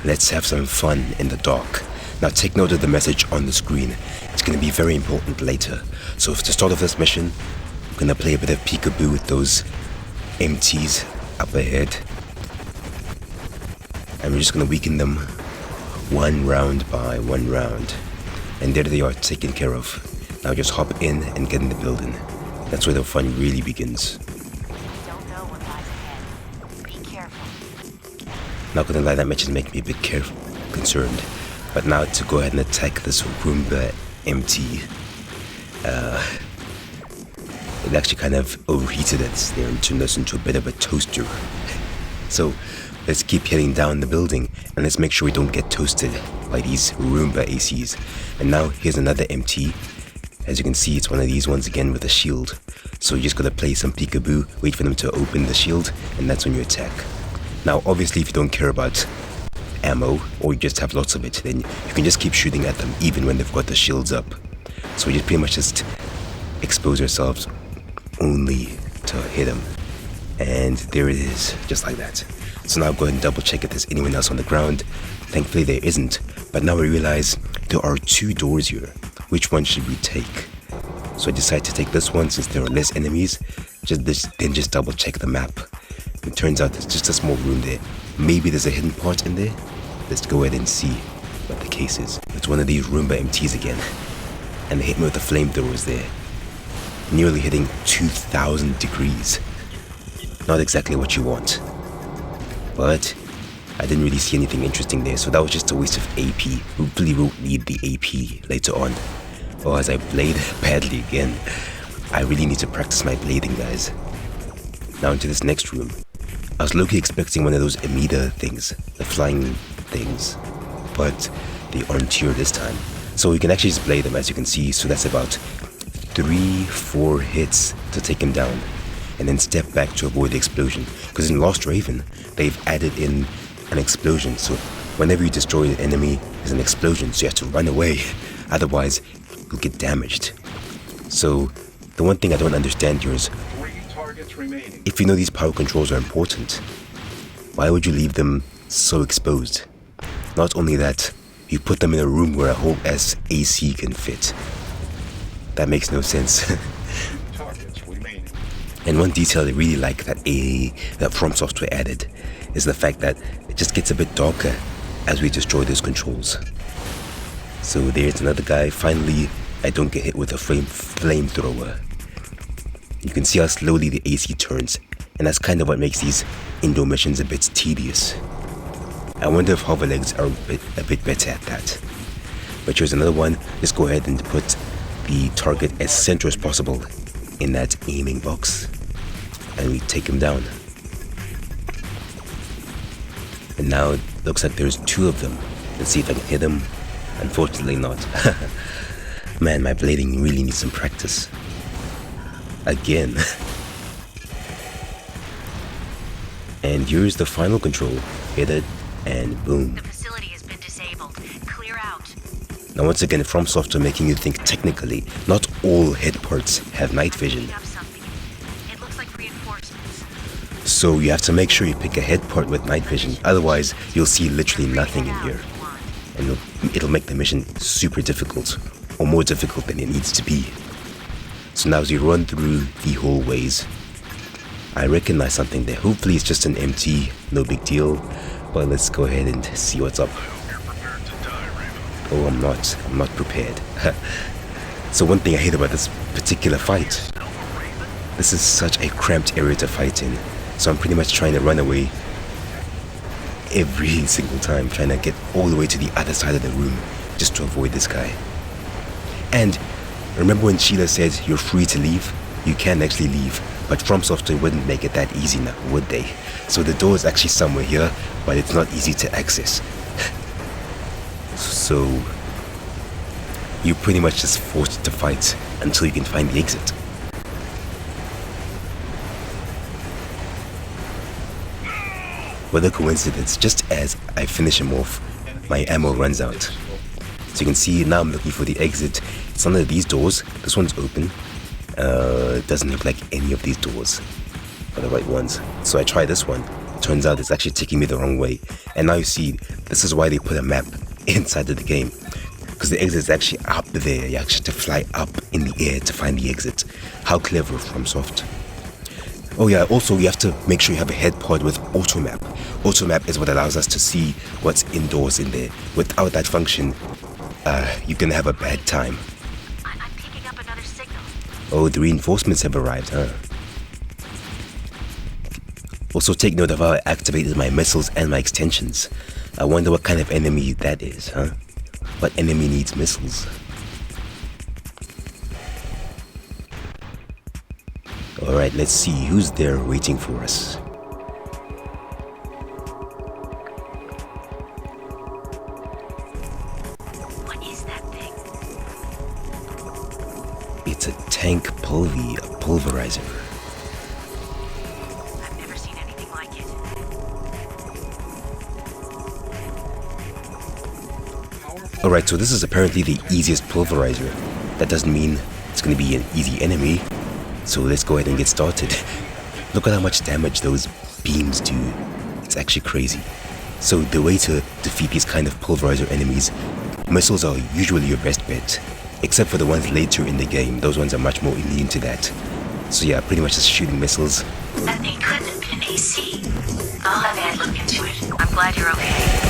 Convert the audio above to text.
let's have some fun in the dark. Now take note of the message on the screen. It's going to be very important later. So to start off this mission, I'm going to play a bit of peekaboo with those MTs up ahead. And we're just going to weaken them one round by one round. And there they are, taken care of. Now just hop in and get in the building. That's where the fun really begins. Don't know what lies ahead. Be careful. Not gonna lie, that match is making me a bit concerned. But now to go ahead and attack this roomba MT. It actually kind of overheated it there and turned us into a bit of a toaster. So let's keep heading down the building and let's make sure we don't get toasted by these roomba ACs. And now here's another MT. As you can see, it's one of these ones again with a shield. So you just gotta play some peekaboo, wait for them to open the shield, and that's when you attack. Now obviously if you don't care about ammo, or you just have lots of it, then you can just keep shooting at them even when they've got the shields up. So we just pretty much just expose ourselves only to hit them. And there it is, just like that. So now go ahead and double check if there's anyone else on the ground. Thankfully there isn't, but now we realize there are two doors here. Which one should we take? So I decided to take this one since there are less enemies. Then just double check the map. It turns out there's just a small room there. Maybe there's a hidden part in there. Let's go ahead and see what the case is. It's one of these roomba MTs again. And they hit me with the flamethrowers there. Nearly hitting 2,000 degrees. Not exactly what you want. But I didn't really see anything interesting there, so that was just a waste of AP. We really won't need the AP later on. Or as I blade badly again. I really need to practice my blading, guys. Now into this next room. I was low-key expecting one of those emitter things, the flying things, but they aren't here this time. So we can actually just blade them, as you can see. So that's about 3-4 hits to take him down, and then step back to avoid the explosion. Because in Lost Raven, they've added in an explosion, so whenever you destroy an enemy, there's an explosion, so you have to run away, otherwise you'll get damaged. So the one thing I don't understand here is, if you know these power controls are important, why would you leave them so exposed? Not only that, you put them in a room where a whole AC can fit. That makes no sense. And one detail I really like that From Software added is the fact that it just gets a bit darker as we destroy those controls. So there's another guy. Finally, I don't get hit with a flamethrower. You can see how slowly the AC turns, and that's kind of what makes these indoor missions a bit tedious. I wonder if hover legs are a bit better at that. But here's another one. Just go ahead and put the target as center as possible in that aiming box, and we take him down. And now it looks like there's two of them. Let's see if I can hit them. Unfortunately not. Man, my blading really needs some practice. Again. And here's the final control. Hit it, and boom. The facility has been disabled. Clear out. Now once again, From Software making you think technically, not all head parts have night vision. It looks like reinforcements. So you have to make sure you pick a head part with night vision, otherwise you'll see literally nothing in here. And it'll make the mission super difficult, or more difficult than it needs to be. So now as you run through the hallways, I recognize something there. Hopefully it's just an MT, no big deal. But let's go ahead and see what's up. Oh, I'm not prepared. So one thing I hate about this particular fight, this is such a cramped area to fight in. So I'm pretty much trying to run away every single time, trying to get all the way to the other side of the room just to avoid this guy. And remember when Sheila said you're free to leave? You can actually leave, but From Software wouldn't make it that easy now, would they? So the door is actually somewhere here, but it's not easy to access. So you're pretty much just forced to fight until you can find the exit. What a coincidence, just as I finish him off, my ammo runs out. So you can see now I'm looking for the exit. It's under these doors. This one's open. It doesn't look like any of these doors are the right ones. So I try this one. turns out it's actually taking me the wrong way. And now you see, this is why they put a map inside of the game. Because the exit is actually up there. You actually have to fly up in the air to find the exit. How clever from Soft. Oh yeah, also you have to make sure you have a head pod with auto map. Auto map is what allows us to see what's indoors in there. Without that function, you're gonna have a bad time. I'm picking up another signal. Oh, the reinforcements have arrived, huh? Also take note of how I activated my missiles and my extensions. I wonder what kind of enemy that is, huh? What enemy needs missiles? Alright, let's see who's there waiting for us. What is that thing? It's a tank pulvey, a pulverizer. I've never seen anything like it. Alright, so this is apparently the easiest pulverizer. That doesn't mean it's gonna be an easy enemy. So let's go ahead and get started. Look at how much damage those beams do. It's actually crazy. So the way to defeat these kind of pulverizer enemies, missiles are usually your best bet. Except for the ones later in the game, those ones are much more immune to that. So yeah, pretty much just shooting missiles. That thing couldn't have been an AC. I'll have Ed look into it. I'm glad you're okay.